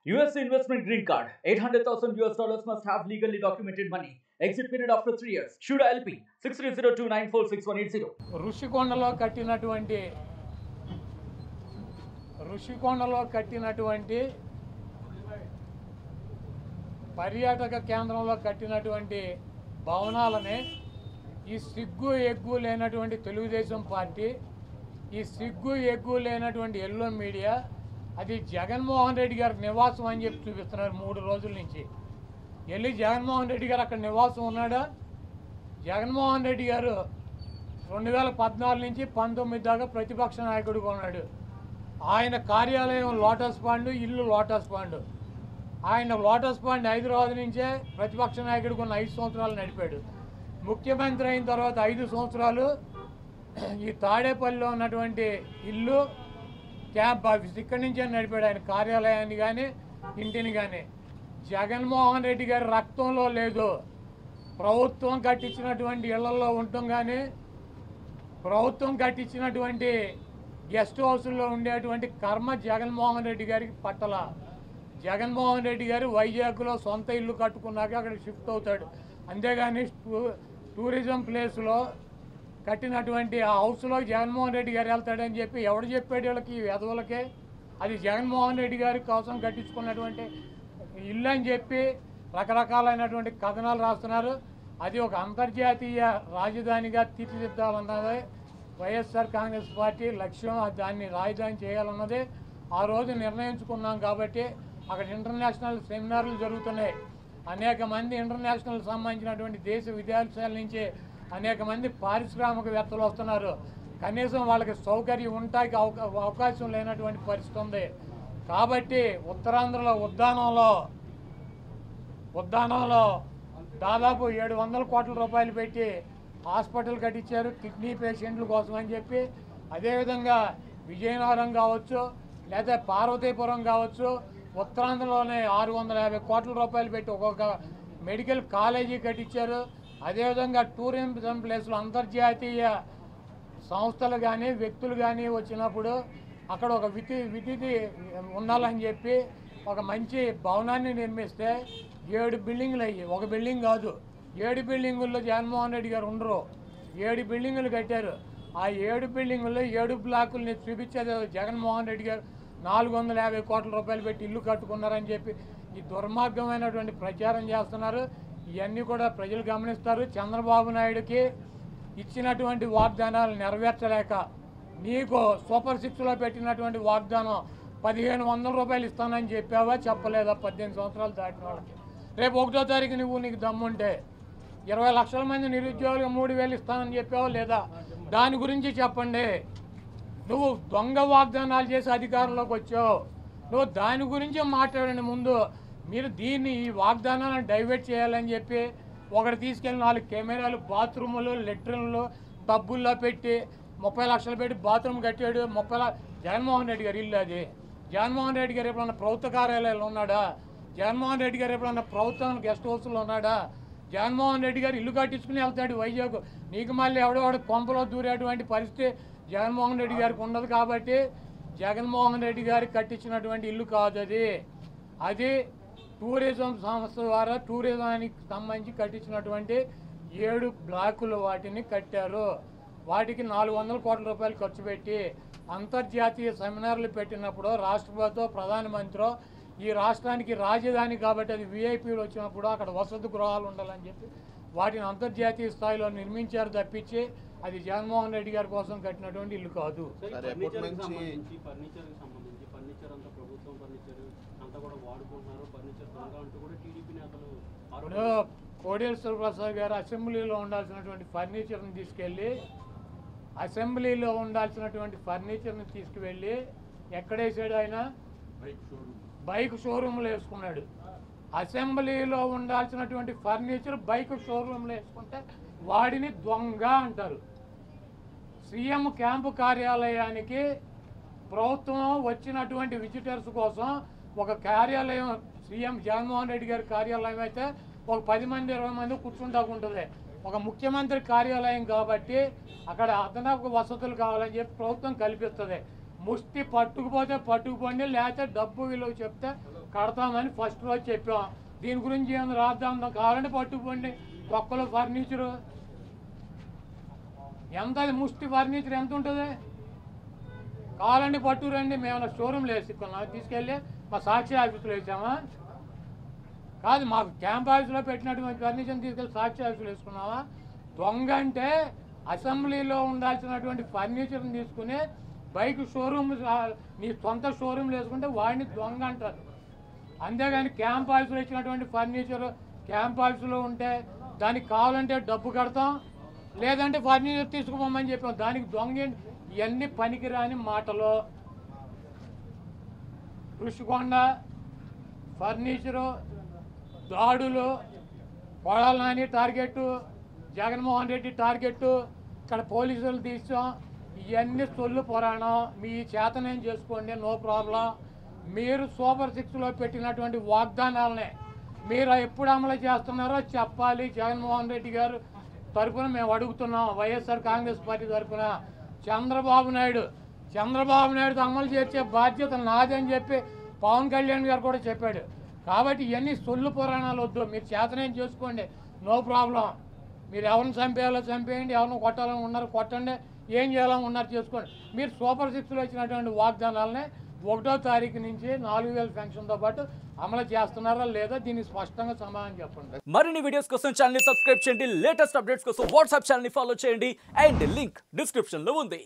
US investment green card. $800,000 must have legally documented money. Exit period after 3 years. Shuda LP 6302946180. ఋషికొండలో కట్టినటువంటి పర్యాటక కేంద్రంలో కట్టినటువంటి భవనాలని ఈ సిగ్గు ఎగ్గు లేనటువంటి తెలుగుదేశం పార్టీ, ఈ సిగ్గు ఎగ్గు లేనటువంటి ఎల్లో మీడియా అది జగన్మోహన్ రెడ్డి గారి నివాసం అని చెప్పి చూపిస్తున్నారు 3 రోజుల నుంచి. వెళ్ళి జగన్మోహన్ రెడ్డి గారు అక్కడ నివాసం ఉన్నాడా? జగన్మోహన్ రెడ్డి గారు 2014 నుంచి 19 దాకా ప్రతిపక్ష నాయకుడిగా ఉన్నాడు. ఆయన కార్యాలయం లోటస్ పాండ్, ఇల్లు లోటస్ పాండ్. ఆయన లోటస్ పాండ్ హైదరాబాద్ నుంచే ప్రతిపక్ష నాయకుడికి ఉన్న 5 సంవత్సరాలు నడిపాడు. ముఖ్యమంత్రి అయిన తర్వాత 5 సంవత్సరాలు ఈ తాడేపల్లిలో ఉన్నటువంటి ఇల్లు క్యాంప్ ఆఫీస్ ఇక్కడి నుంచే నడిపాడు. ఆయన కార్యాలయాన్ని కానీ ఇంటిని కానీ. జగన్మోహన్ రెడ్డి గారి రక్తంలో లేదు. ప్రభుత్వం కట్టించినటువంటి ఇళ్లలో ఉండటం కానీ, ప్రభుత్వం కట్టించినటువంటి గెస్ట్ హౌస్లో ఉండేటువంటి కర్మ జగన్మోహన్ రెడ్డి గారికి పట్టల. జగన్మోహన్ రెడ్డి గారు వైజాగ్లో సొంత ఇల్లు కట్టుకున్నాక అక్కడ షిఫ్ట్ అవుతాడు. అంతేగాని టూరిజం ప్లేస్లో కట్టినటువంటి ఆ హౌస్లో జగన్మోహన్ రెడ్డి గారు వెళ్తాడని చెప్పి ఎవడు చెప్పాడు వీళ్ళకి, ఈ వెధవులకే? అది జగన్మోహన్ రెడ్డి గారి కోసం కట్టించుకున్నటువంటి ఇల్లు అని చెప్పి రకరకాలైనటువంటి కథనాలు రాస్తున్నారు. అది ఒక అంతర్జాతీయ రాజధానిగా తీర్చిదిద్దాలన్నదే వైఎస్ఆర్ కాంగ్రెస్ పార్టీ లక్ష్యం. దాన్ని రాజధాని చేయాలన్నదే ఆ రోజు నిర్ణయించుకున్నాం. కాబట్టి అక్కడ ఇంటర్నేషనల్ సెమినార్లు జరుగుతున్నాయి. అనేక మంది ఇంటర్నేషనల్ సంబంధించినటువంటి దేశ విదేశాల నుంచి అనేక మంది పారిశ్రామికవేత్తలు వస్తున్నారు. కనీసం వాళ్ళకి సౌకర్యం ఉండటానికి అవకాశం లేనటువంటి పరిస్థితి ఉంది. కాబట్టి ఉత్తరాంధ్రలో ఉద్దానంలో దాదాపు 700 కోట్ల రూపాయలు పెట్టి హాస్పిటల్ కట్టించారు కిడ్నీ పేషెంట్ల కోసం అని చెప్పి. అదేవిధంగా విజయనగరం కావచ్చు, లేదా పార్వతీపురం కావచ్చు, ఉత్తరాంధ్రలోనే 650 కోట్ల రూపాయలు పెట్టి ఒక్కొక్క మెడికల్ కాలేజీ కట్టించారు. అదేవిధంగా టూరిజం ప్లేస్లో అంతర్జాతీయ సంస్థలు కానీ వ్యక్తులు కానీ వచ్చినప్పుడు అక్కడ ఒక విధిని ఉండాలని చెప్పి ఒక మంచి భవనాన్ని నిర్మిస్తే 7 బిల్డింగులు అయ్యి, ఒక బిల్డింగ్ కాదు 7 బిల్డింగుల్లో జగన్మోహన్ రెడ్డి గారు ఉండరు. 7 బిల్డింగులు కట్టారు. ఆ 7 బిల్డింగుల్లో 7 బ్లాకుల్ని చూపించేది జగన్మోహన్ రెడ్డి గారు 450 కోట్ల రూపాయలు పెట్టి ఇల్లు కట్టుకున్నారని చెప్పి ఈ దుర్మార్గమైనటువంటి ప్రచారం చేస్తున్నారు. ఇవన్నీ కూడా ప్రజలు గమనిస్తారు. చంద్రబాబు నాయుడుకి ఇచ్చినటువంటి వాగ్దానాలు నెరవేర్చలేక నీకు సూపర్ 6లో పెట్టినటువంటి వాగ్దానం 1500 రూపాయలు ఇస్తానని చెప్పావా, చెప్పలేదా? 18 సంవత్సరాలు దాటిన వాళ్ళకి రేపు 1వ తారీఖు నీకు దమ్ముంటే 20 లక్షల మంది నిరుద్యోగులకు 3000 ఇస్తానని చెప్పావా లేదా? దాని గురించి చెప్పండి. నువ్వు దొంగ వాగ్దానాలు చేసి అధికారంలోకి వచ్చావు. నువ్వు దాని గురించి మాట్లాడండి ముందు. మీరు ఈ వాగ్దానాలను డైవర్ట్ చేయాలని చెప్పి ఒకటి తీసుకెళ్ళి 4 కెమెరాలు బాత్రూములు లెట్రిన్లు టబ్బుల్లో పెట్టి 30 లక్షలు పెట్టి బాత్రూమ్ కట్టాడు. జగన్మోహన్ రెడ్డి గారు ఇల్లు అది. జగన్మోహన్ రెడ్డి గారు ఎప్పుడన్నా ప్రభుత్వ కార్యాలయాలు ఉన్నాడా? జగన్మోహన్ రెడ్డి గారు ఎప్పుడన్నా ప్రభుత్వం గెస్ట్ హౌస్లో ఉన్నాడా? జగన్మోహన్ రెడ్డి గారు ఇల్లు కట్టించుకుని వెళ్తాడు వైజాగ్. నీకు మళ్ళీ ఎవడో కొంపలో దూరేటువంటి పరిస్థితి జగన్మోహన్ రెడ్డి గారికి ఉండదు. కాబట్టి జగన్మోహన్ రెడ్డి గారికి కట్టించినటువంటి ఇల్లు కాదు అది. అది టూరిజం సంస్థ ద్వారా టూరిజానికి సంబంధించి కట్టించినటువంటి 7 బ్లాకులు వాటిని కట్టారు. వాటికి 400 కోట్ల రూపాయలు ఖర్చు పెట్టి అంతర్జాతీయ సెమినార్లు పెట్టినప్పుడు రాష్ట్రపతితో ప్రధానమంత్రి ఈ రాష్ట్రానికి రాజధాని కాబట్టి అది విఐపీలు వచ్చినప్పుడు అక్కడ వసతి గృహాలు ఉండాలని చెప్పి వాటిని అంతర్జాతీయ స్థాయిలో నిర్మించారు తప్పించి అది జగన్మోహన్ రెడ్డి గారి కోసం కట్టినటువంటి ఇల్లు కాదు. ఇప్పుడు కోడేశ్వర ప్రసాద్ గారు అసెంబ్లీలో ఉండాల్సినటువంటి ఫర్నిచర్ని తీసుకువెళ్ళి ఎక్కడేసాడు? ఆయన బైక్ షోరూమ్లో వేసుకున్నాడు. అసెంబ్లీలో ఉండాల్సినటువంటి ఫర్నిచర్ బైక్ షోరూమ్లో వేసుకుంటే వాడిని దొంగ అంటారు. సీఎం క్యాంపు కార్యాలయానికి ప్రభుత్వం వచ్చినటువంటి విజిటర్స్ కోసం ఒక కార్యాలయం సీఎం జగన్మోహన్ రెడ్డి గారి కార్యాలయం అయితే ఒక 10 మంది 20 మంది కూర్చుంటాకుంటుంది. ఒక ముఖ్యమంత్రి కార్యాలయం కాబట్టి అక్కడ అదనపు వసతులు కావాలని చెప్పి ప్రభుత్వం కల్పిస్తుంది. ముష్టి పట్టుకుపోతే పట్టుకుపోండి, లేకపోతే డబ్బు విలువ చెప్తే కడతామని ఫస్ట్ రోజు చెప్పాం. దీని గురించి ఏమైనా రాద్దాం కావాలంటే పట్టుకుపోండి. ఒక్కలో ఫర్నిచరు ఎంత, ముష్టి ఫర్నిచర్ ఎంత ఉంటుంది? కావాలంటే పట్టుకురండి. మేము షోరూమ్లో వేసుకున్నాం, తీసుకెళ్ళి మా సాక్షి ఆఫీసులో వేసామా? కాదు, మాకు క్యాంప్ ఆఫీసులో పెట్టినటువంటి ఫర్నిచర్ని తీసుకెళ్ళి సాక్షి ఆఫీసులో వేసుకున్నావా? దొంగ అంటే అసెంబ్లీలో ఉండాల్సినటువంటి ఫర్నిచర్ని తీసుకుని బైక్ షోరూమ్, నీ సొంత షోరూమ్లో వేసుకుంటే వాడిని దొంగ అంటారు. అంతేగాని క్యాంప్ ఆఫీసులో ఇచ్చినటువంటి ఫర్నిచర్ క్యాంప్ ఆఫీసులో ఉంటే దానికి కావాలంటే డబ్బు కడతాం, లేదంటే ఫర్నిచర్ తీసుకుపోమని చెప్పాం. దానికి దొంగ ఇవన్నీ పనికిరాని మాటలు. ఋషికొండ ఫర్నిచరు, దాడులు, కొడాల నాని టార్గెట్, జగన్మోహన్ రెడ్డి టార్గెట్, ఇక్కడ పోలీసులు తీసాం. ఇవన్నీ సొల్లు పురాణం. మీ చేతనేం చేసుకోండి, నో ప్రాబ్లం. మీరు సూపర్ 6లో పెట్టినటువంటి వాగ్దానాలనే మీరు ఎప్పుడు అమలు చేస్తున్నారో చెప్పాలి. జగన్మోహన్ రెడ్డి గారు తరఫున మేము అడుగుతున్నాం, వైఎస్ఆర్ కాంగ్రెస్ పార్టీ తరఫున. చంద్రబాబు నాయుడు అమలు చేసే బాధ్యత నాదని చెప్పి పవన్ కళ్యాణ్ గారు కూడా చెప్పాడు. కాబట్టి ఇవన్నీ సొల్లు పురాణాలు వద్దు. మీరు చేతనేం చేసుకోండి, నో ప్రాబ్లం. మీరు ఎవరిని చంపేయాలో చంపేయండి, ఎవరిని కొట్టాలని ఉన్నారు కొట్టండి, ఏం చేయాలని ఉన్నారు చేసుకోండి. మీరు సూపర్ 6లో ఇచ్చినటువంటి వాగ్దానాలనే 1వ తారీఖు నుంచి 4000 పెన్షన్తో పాటు అమలు చేస్తున్నారా లేదా, దీనికి స్పష్టంగా సమాధానం చెప్పండి. మరిన్ని వీడియోస్ కోసం ఛానల్ ని సబ్స్క్రైబ్ చేయండి, లేటెస్ట్ అప్డేట్స్ కోసం వాట్సాప్ ఛానల్ ని ఫాలో చేయండి, అండ్ లింక్ డిస్క్రిప్షన్ లో ఉంది.